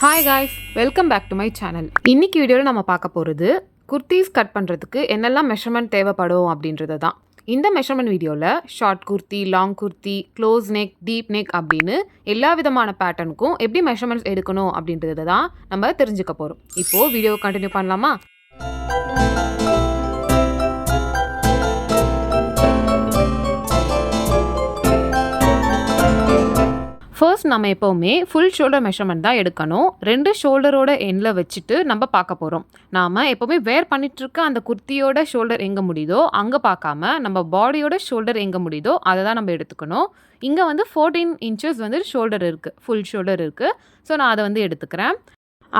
Hi guys, welcome back to my channel. இன்னைக்கு வீடியோவில் நம்ம பார்க்க போகிறது குர்த்திஸ் கட் பண்ணுறதுக்கு என்னெல்லாம் மெஷர்மெண்ட் தேவைப்படும் அப்படின்றது தான். இந்த மெஷர்மெண்ட் வீடியோவில் short kurti, long kurti, close neck, deep neck அப்படின்னு எல்லா விதமான பேட்டர்னுக்கும் எப்படி மெஷர்மெண்ட்ஸ் எடுக்கணும் அப்படின்றது தான் நம்ம தெரிஞ்சுக்க போகிறோம். இப்போது வீடியோ கண்டினியூ பண்ணலாமா? ஃபர்ஸ்ட் நம்ம எப்போவுமே ஃபுல் ஷோல்டர் மெஷர்மெண்ட் தான் எடுக்கணும். 2 ஷோல்டரோட எண்ணில் வச்சுட்டு நம்ம பார்க்க போகிறோம். நாம் எப்போவுமே வேர் பண்ணிகிட்ருக்க அந்த குர்த்தியோட ஷோல்டர் எங்கே முடியுதோ அங்கே பார்க்காம நம்ம பாடியோட ஷோல்டர் எங்கே முடியுதோ அதை தான் நம்ம எடுத்துக்கணும். இங்கே 14 இன்ச்சஸ் ஷோல்டர் இருக்குது, ஃபுல் ஷோல்டர் இருக்குது. ஸோ நான் அதை எடுத்துக்கிறேன்.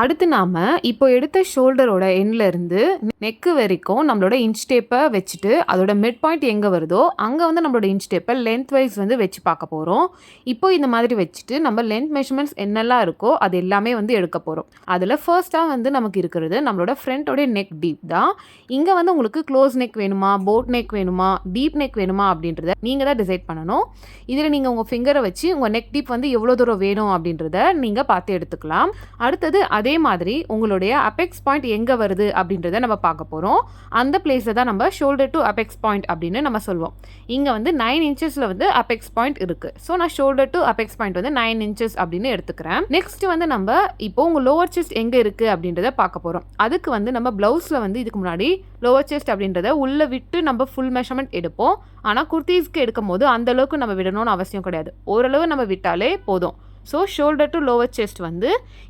அடுத்து நாம் இப்போ எடுத்த ஷோல்டரோட எண்ட்லேருந்து நெக்கு வரைக்கும் நம்மளோட இன்ச் டேப்பை வச்சுட்டு அதோட மிட் பாயிண்ட் எங்கே வருதோ அங்கே நம்மளோட இன்ச் டேப்பை லென்த் வைஸ் வச்சு பார்க்க போகிறோம். இப்போ இந்த மாதிரி வச்சுட்டு நம்ம லென்த் மெஷர்மெண்ட்ஸ் என்னெல்லாம் இருக்கோ அது எல்லாமே எடுக்க போகிறோம். அதில் ஃபர்ஸ்ட்டாக நமக்கு இருக்கிறது நம்மளோட ஃப்ரண்ட்டோடைய நெக் டீப் தான். இங்கே உங்களுக்கு க்ளோஸ் நெக் வேணுமா, போட் நெக் வேணுமா, டீப் நெக் வேணுமா அப்படின்றத நீங்கள் தான் டிசைட் பண்ணணும். இதில் நீங்கள் உங்கள் ஃபிங்கரை வச்சு உங்கள் நெக் டீப் எவ்வளோ தூரம் வேணும் அப்படின்றத நீங்கள் பார்த்து எடுத்துக்கலாம். அடுத்தது அதே மாதிரி உங்களுடைய அபெக்ஸ் பாயிண்ட் எங்கே வருது அப்படின்றத நம்ம பார்க்க போகிறோம். அந்த பிளேஸை தான் நம்ம ஷோல்டர் டு அபெக்ஸ் பாயிண்ட் அப்படின்னு நம்ம சொல்லுவோம். இங்கே 9 இன்ச்சஸில் அபெக்ஸ் பாயிண்ட் இருக்குது. ஸோ நான் shoulder to apex point 9 inches அப்படின்னு எடுத்துக்கிறேன். நெக்ஸ்ட் நம்ம இப்போ உங்கள் லோவர் செஸ்ட் எங்கே இருக்குது அப்படின்றத பார்க்க போகிறோம். அதுக்கு நம்ம ப்ளவுஸில் இதுக்கு முன்னாடி லோவர் செஸ்ட் அப்படின்றத உள்ளே விட்டு நம்ம ஃபுல் மெஷர்மெண்ட் எடுப்போம். ஆனால் குர்த்தீஸ்க்கு எடுக்கும் போது அந்தளவுக்கு நம்ம விடணும்னு அவசியம் கிடையாது. ஓரளவு நம்ம விட்டாலே போதும். So shoulder to lower chest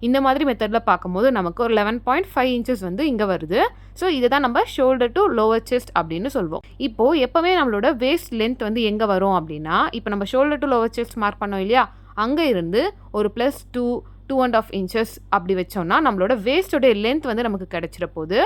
இந்த மாதிரி மெத்தடில் பார்க்கும்போது நமக்கு ஒரு 11.5 இன்ச்சஸ் இங்கே வருது. ஸோ இதை தான் நம்ம ஷோல்டர் டு லோவர் செஸ்ட் அப்படின்னு சொல்வோம். இப்போது எப்போவுமே நம்மளோட வேஸ்ட் லென்த் எங்கே வரும் அப்படின்னா, இப்போ நம்ம shoulder to lower chest mark பண்ணோம் இல்லையா, அங்கே இருந்து ஒரு +2.5 இன்ச்சஸ் அப்படி வச்சோம்னா நம்மளோட வேஸ்டோடைய லென்த் நமக்கு கிடைச்சிட போகுது.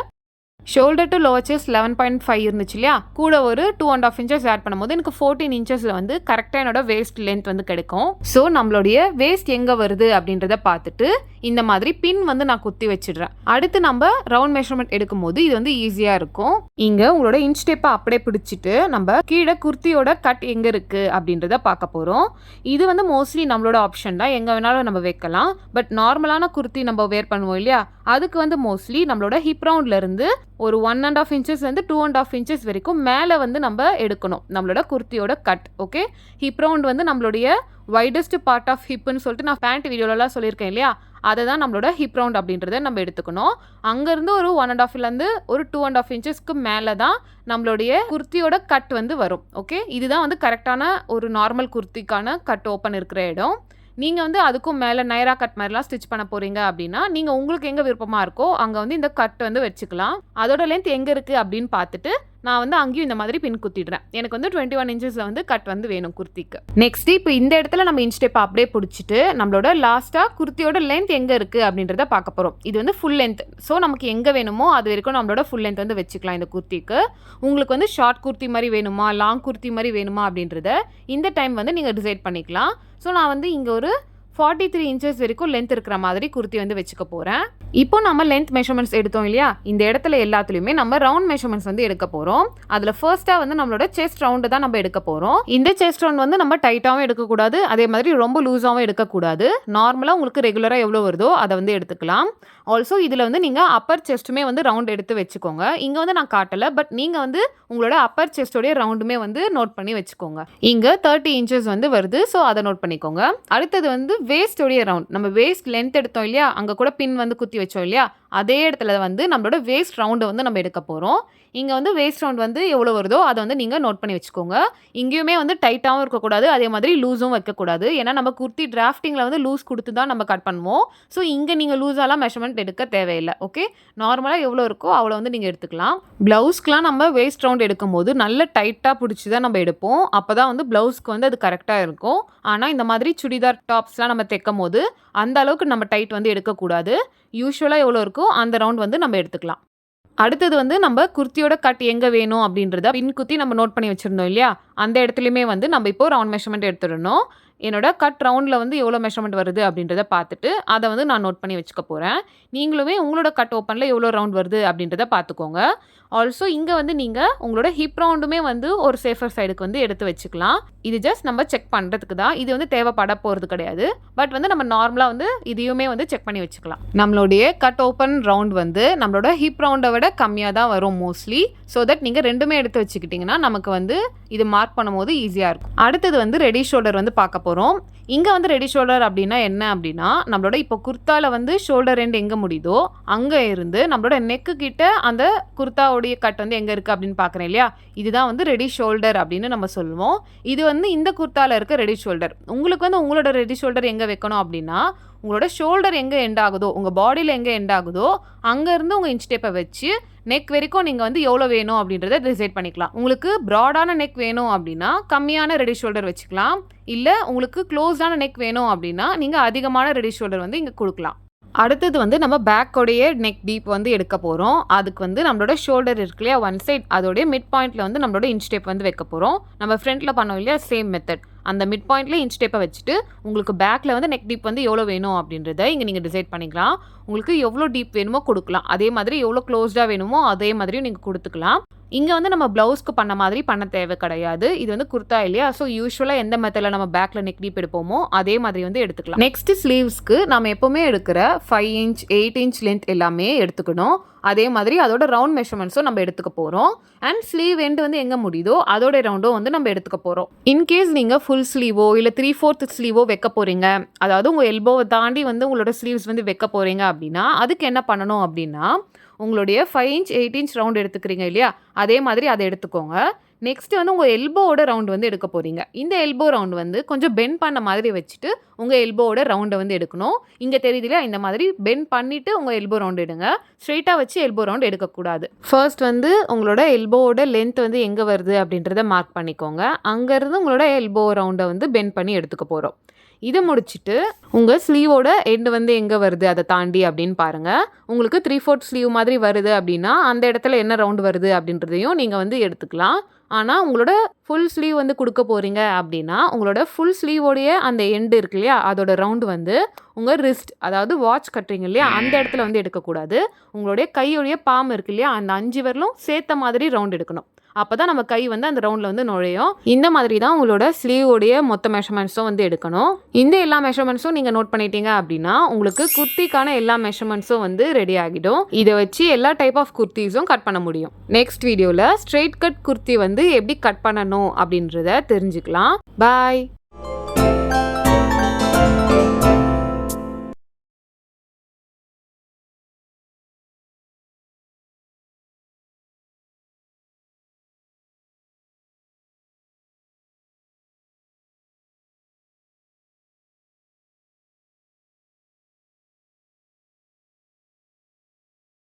ஷோல்டர் டு லோவர் செஸ்ட் 11.5 இருந்துச்சு இல்லையா, கூட ஒரு 2.5 இன்ச்சஸ் ஆட் பண்ணும்போது எனக்கு 14 இன்ச்சஸில் கரெக்டாக என்னோட வேஸ்ட் லென்த் கிடைக்கும். ஸோ நம்மளுடைய வேஸ்ட் எங்கே வருது அப்படின்றத பார்த்துட்டு இந்த மாதிரி பின் நான் குத்தி வச்சிடுறேன். அடுத்து நம்ம ரவுண்ட் மெஷர்மெண்ட் எடுக்கும்போது இது ஈஸியாக இருக்கும். இங்கே உங்களோட இன்ச் டேப்பை அப்படியே பிடிச்சிட்டு நம்ம கீழே குர்த்தியோட கட் எங்கே இருக்குது அப்படின்றத பார்க்க போகிறோம். இது மோஸ்ட்லி நம்மளோட ஆப்ஷன் தான், எங்கே வேணாலும் நம்ம வைக்கலாம். பட் நார்மலான குர்த்தி நம்ம வேர் பண்ணுவோம் இல்லையா, அதுக்கு மோஸ்ட்லி நம்மளோட ஹிப் ரவுண்ட்லேருந்து ஒரு 1.5 இன்ச்சஸ் 2.5 இன்ச்சஸ் வரைக்கும் மேலே நம்ம எடுக்கணும் நம்மளோட குர்த்தியோட கட். ஓகே, ஹிப் ரவுண்ட் நம்மளுடைய வைடஸ்ட் பார்ட் ஆஃப் ஹிப்னு சொல்லிட்டு நான் பேண்ட் வீடியோலலாம் சொல்லியிருக்கேன் இல்லையா, அதை தான் நம்மளோட ஹிப் ரவுண்ட் அப்படின்றத நம்ம எடுத்துக்கணும். அங்கேருந்து ஒரு 1.5லேருந்து ஒரு 2.5 இன்ச்சஸ்க்கு மேலே தான் நம்மளுடைய குர்த்தியோட கட் வரும். ஓகே, இதுதான் கரெக்டான ஒரு நார்மல் குர்த்திக்கான கட் ஓப்பன் இருக்கிற இடம். நீங்கள் அதுக்கும் மேலே நைரா கட் மாதிரிலாம் ஸ்டிச் பண்ண போகிறீங்க அப்படின்னா நீங்கள் உங்களுக்கு எங்கே விருப்பமாக இருக்கோ அங்கே இந்த கட் வச்சுக்கலாம். அதோட லென்த் எங்கே இருக்குது அப்படின்னு பார்த்துட்டு நான் அங்கேயும் இந்த மாதிரி பின் குத்திடுறேன். எனக்கு 21 இன்ச்சஸில் கட் வேணும் குர்த்திக்கு. நெக்ஸ்ட் இப்போ இந்த இடத்துல நம்ம இன்ச் டேப் அப்படியே பிடிச்சிட்டு நம்மளோட லாஸ்ட்டாக குர்த்தியோட லென்த் எங்கே இருக்குது அப்படின்றத பார்க்க போகிறோம். இது ஃபுல் லென்த். ஸோ நமக்கு எங்கே வேணுமோ அது வரைக்கும் நம்மளோட ஃபுல் லென்த் வச்சுக்கலாம் இந்த குர்த்திக்கு. உங்களுக்கு ஷார்ட் குர்த்தி மாதிரி வேணுமா, லாங் குர்த்தி மாதிரி வேணுமா அப்படின்றத இந்த டைம் நீங்கள் டிசைட் பண்ணிக்கலாம். ஸோ நான் இங்கே ஒரு 43 இன்ச்சஸ் வரைக்கும் லென்த் இருக்கிற மாதிரி குர்த்தி வச்சுக்க போகிறேன். இப்போ நம்ம லென்த் மெஷர்மெண்ட்ஸ் எடுத்தோம் இல்லையா, இந்த இடத்துல எல்லாத்துலேயுமே நம்ம ரவுண்ட் மெஷர்மெண்ட்ஸ் எடுக்க போகிறோம். அதில் ஃபர்ஸ்ட்டாக நம்மளோட செஸ்ட் ரவுண்டு தான் நம்ம எடுக்க போகிறோம். இந்த செஸ்ட் ரவுண்ட் நம்ம டைட்டாகவும் எடுக்கக்கூடாது, அதே மாதிரி ரொம்ப லூஸாகவும் எடுக்கக்கூடாது. நார்மலாக உங்களுக்கு ரெகுலராக எவ்வளோ வருதோ அதை எடுத்துக்கலாம். ஆல்சோ இதில் நீங்கள் அப்பர் செஸ்ட்டுமே ரவுண்ட் எடுத்து வச்சுக்கோங்க. இங்கே நான் காட்டலை, பட் நீங்கள் உங்களோட அப்பர் செஸ்டோடைய ரவுண்டுமே நோட் பண்ணி வச்சுக்கோங்க. இங்கே 30 இன்ச்சஸ் வருது. ஸோ அதை நோட் பண்ணிக்கோங்க. அடுத்தது வேஸ்டோடைய ரவுண்ட். நம்ம வேஸ்ட் லென்த் எடுத்தோம் இல்லையா, அங்கே கூட பின் குத்தி வச்சோம் இல்லையா, அதே இடத்துல நம்மளோட வேஸ்ட் ரவுண்டு நம்ம எடுக்க போகிறோம். இங்கே வேஸ்ட் ரவுண்ட் எவ்வளோ வருதோ அதை நீங்கள் நோட் பண்ணி வச்சுக்கோங்க. இங்கேயுமே டைட்டாகவும் இருக்கக்கூடாது, அதே மாதிரி லூஸும் வைக்கக்கூடாது. ஏன்னா நம்ம குர்த்தி டிராஃப்டிங்கில் லூஸ் கொடுத்து தான் நம்ம கட் பண்ணுவோம். ஸோ இங்கே நீங்கள் லூஸாலாம் மெஷர்மெண்ட் எடுக்க தேவையில்லை. ஓகே, நார்மலாக எவ்வளோ இருக்கோ அவ்வளோ நீங்கள் எடுத்துக்கலாம். ப்ளவுஸ்க்குலாம் நம்ம வேஸ்ட் ரவுண்ட் எடுக்கும்போது நல்ல டைட்டாக பிடிச்சி தான் நம்ம எடுப்போம். அப்போ தான் ப்ளவுஸ்க்கு அது கரெக்டாக இருக்கும். ஆனால் இந்த மாதிரி சுடிதார் டாப்ஸ்லாம் நம்ம தைக்கும் போது அந்த அளவுக்கு நம்ம டைட் எடுக்கக்கூடாது. யூஸ்வலாக எவ்வளோ இருக்கோ அந்த ரவுண்ட் நம்ம எடுத்துக்கலாம். அடுத்தது நம்ம குர்த்தியோட கட் எங்கே வேணும் அப்படின்றத பின் குத்தி நம்ம நோட் பண்ணி வச்சுருந்தோம் இல்லையா, அந்த இடத்துலையுமே நம்ம இப்போ ரவுண்ட் மெஷர்மெண்ட் எடுத்துடணும். என்னோட கட் ரவுண்டில் வந்து எவ்வளோ மெஷர்மெண்ட் வருது அப்படின்றத பார்த்துட்டு அதை வந்து நான் நோட் பண்ணி வச்சுக்க போகிறேன். நீங்களுமே உங்களோட கட் ஓப்பனில் எவ்வளோ ரவுண்ட் வருது அப்படின்றத பார்த்துக்கோங்க. ஆல்சோ இங்கே வந்து நீங்கள் உங்களோட ஹிப் ரவுண்டுமே வந்து ஒரு சேஃபர் சைடுக்கு வந்து எடுத்து வச்சுக்கலாம். இது ஜஸ்ட் நம்ம செக் பண்ணுறதுக்கு தான், இது வந்து தேவைப்பட போகிறது கிடையாது. பட் வந்து நம்ம நார்மலாக வந்து இதையுமே வந்து செக் பண்ணி வச்சுக்கலாம். நம்மளுடைய கட் ஓப்பன் ரவுண்ட் வந்து நம்மளோட ஹிப் ரவுண்டை விட கம்மியாக தான் வரும் மோஸ்ட்லி. ஸோ தட் நீங்கள் ரெண்டுமே எடுத்து வச்சுக்கிட்டிங்கன்னா நமக்கு வந்து இது மார்க் பண்ணும்போது ஈஸியாக இருக்கும். அடுத்தது வந்து ரெடி ஷோல்டர் வந்து பார்க்க போகிறோம். இங்கே வந்து ரெடி ஷோல்டர் அப்படின்னா என்ன அப்படின்னா, நம்மளோட இப்போ குர்த்தாவில் வந்து ஷோல்டர் எண்ட் எங்கே முடியுதோ அங்கே இருந்து நம்மளோட நெக்கு கிட்ட அந்த குர்த்தாவுடைய கட் வந்து எங்கே இருக்குது அப்படின்னு பார்க்குறேன் இல்லையா, இதுதான் வந்து ரெடி ஷோல்டர் அப்படின்னு நம்ம சொல்லுவோம். இது வந்து இந்த குர்த்தாவில் இருக்க ரெடி ஷோல்டர். உங்களுக்கு வந்து உங்களோட ரெடி ஷோல்டர் எங்கே வைக்கணும் அப்படின்னா, உங்களோட ஷோல்டர் எங்கே எண்ட் ஆகுதோ, உங்கள் பாடியில் எங்கே எண்ட் ஆகுதோ அங்கேருந்து உங்கள் இன்ச் டேப்பை வச்சு நெக் வரைக்கும் நீங்கள் வந்து எவ்வளோ வேணும் அப்படின்றத டிசைட் பண்ணிக்கலாம். உங்களுக்கு ப்ராடான நெக் வேணும் அப்படின்னா கம்மியான ரெடி ஷோல்டர் வச்சுக்கலாம். இல்லை உங்களுக்கு க்ளோஸ்டான நெக் வேணும் அப்படின்னா நீங்கள் அதிகமான ரெடி ஷோல்டர் வந்து இங்கே கொடுக்கலாம். அடுத்தது வந்து நம்ம பேக்கோடைய நெக் டீப் வந்து எடுக்க போகிறோம். அதுக்கு வந்து நம்மளோட ஷோல்டர் இருக்கு இல்லையா, ஒன் சைட், அதோடைய மிட் பாயிண்ட்டில் வந்து நம்மளோட இன்ச் டேப் வந்து வைக்க போகிறோம். நம்ம ஃப்ரண்ட்டில் பண்ணோம் இல்லையா, சேம் மெத்தட். அந்த மிட் பாயிண்ட்லேயே இன்ச் டேப்பை வச்சுட்டு உங்களுக்கு பேக்கில் வந்து நெக் டீப் வந்து எவ்வளோ வேணும் அப்படின்றத இங்கே நீங்கள் டிசைட் பண்ணிக்கலாம். உங்களுக்கு எவ்வளோ டீப் வேணுமோ கொடுக்கலாம். அதே மாதிரி எவ்வளோ க்ளோஸ்டாக வேணுமோ அதே மாதிரியும் நீங்கள் கொடுத்துக்கலாம். இங்கே வந்து நம்ம ப்ளவுஸ்க்கு பண்ண மாதிரி பண்ண தேவை கிடையாது. இது வந்து குர்த்தா இல்லையா, ஸோ யூஸ்வலாக எந்த மெத்தடில் நம்ம பேக்கில் நெக் டீப் எடுப்போமோ அதே மாதிரி வந்து எடுத்துக்கலாம். நெக்ஸ்ட் ஸ்லீவ்ஸ்க்கு நம்ம எப்போவுமே எடுக்கிற 5 இன்ச் 8 இன்ச் லென்த் எல்லாமே எடுத்துக்கணும். அதே மாதிரி அதோட ரவுண்ட் மெஷர்மெண்ட்ஸும் நம்ம எடுத்துக்க போகிறோம். அண்ட் ஸ்லீவ் எண்ட் வந்து எங்கே முடியுதோ அதோட ரவுண்டும் வந்து நம்ம எடுத்துக்க போகிறோம். இன்கேஸ் நீங்கள் ஃபுல் ஸ்லீவோ இல்லை 3/4 ஸ்லீவோ வைக்க போகிறீங்க, அதாவது உங்கள் எல்போவை தாண்டி வந்து உங்களோட ஸ்லீவ்ஸ் வந்து வைக்க போகிறீங்க அப்படின்னா அதுக்கு என்ன பண்ணணும் அப்படின்னா, உங்களுடைய 5 இன்ச் 8 இன்ச் ரவுண்ட் எடுத்துக்கிறீங்க இல்லையா, அதே மாதிரி அதை எடுத்துக்கோங்க. நெக்ஸ்ட் வந்து உங்கள் எல்போவோட ரவுண்ட் வந்து எடுக்க போகிறீங்க. இந்த எல்போ ரவுண்ட் வந்து கொஞ்சம் பெண்ட் பண்ண மாதிரி வச்சுட்டு உங்கள் எல்போவோட ரவுண்டை வந்து எடுக்கணும். இங்கே தெரியுது இல்லையா, இந்த மாதிரி பெண்ட் பண்ணிவிட்டு உங்கள் எல்போ ரவுண்ட் எடுங்க. ஸ்ட்ரெயிட்டாக வச்சு எல்போ ரவுண்ட் எடுக்கக்கூடாது. ஃபர்ஸ்ட் வந்து உங்களோட எல்போவோட லென்த் வந்து எங்கே வருது அப்படின்றத மார்க் பண்ணிக்கோங்க. அங்கேருந்து உங்களோட எல்போ ரவுண்டை வந்து பெண்ட் பண்ணி எடுத்துக்க போகிறோம். இதை முடிச்சுட்டு உங்கள் ஸ்லீவோட எண்டு வந்து எங்கே வருது அதை தாண்டி அப்படின்னு பாருங்கள். உங்களுக்கு 3/4 ஸ்லீவ் மாதிரி வருது அப்படின்னா அந்த இடத்துல என்ன ரவுண்டு வருது அப்படின்றதையும் நீங்கள் வந்து எடுத்துக்கலாம். ஆனால் உங்களோட ஃபுல் ஸ்லீவ் வந்து கொடுக்க போகிறீங்க அப்படின்னா உங்களோட ஃபுல் ஸ்லீவோடைய அந்த எண்டு இருக்கு இல்லையா, அதோட ரவுண்டு வந்து உங்கள் ரிஸ்ட், அதாவது வாட்ச் கட்டுறீங்க இல்லையா, அந்த இடத்துல வந்து எடுக்கக்கூடாது. உங்களுடைய கையோடைய பாம் இருக்கு இல்லையா, அந்த 5 விரலும் சேர்த்த மாதிரி ரவுண்ட் எடுக்கணும். அப்போ தான் நம்ம கை வந்து அந்த ரவுண்டில் வந்து நுழையும். இந்த மாதிரி தான் உங்களோட ஸ்லீவோடைய மொத்த மெஷர்மெண்ட்ஸும் வந்து எடுக்கணும். இந்த எல்லா மெஷர்மெண்ட்ஸும் நீங்கள் நோட் பண்ணிட்டீங்க அப்படின்னா உங்களுக்கு குர்த்திக்கான எல்லா மெஷர்மெண்ட்ஸும் வந்து ரெடி ஆகிடும். இதை வச்சு எல்லா டைப் ஆஃப் குர்த்திஸும் கட் பண்ண முடியும். நெக்ஸ்ட் வீடியோவில் ஸ்ட்ரெயிட் கட் குர்த்தி வந்து எப்படி கட் பண்ணணும் அப்படின்றத தெரிஞ்சுக்கலாம். பாய்.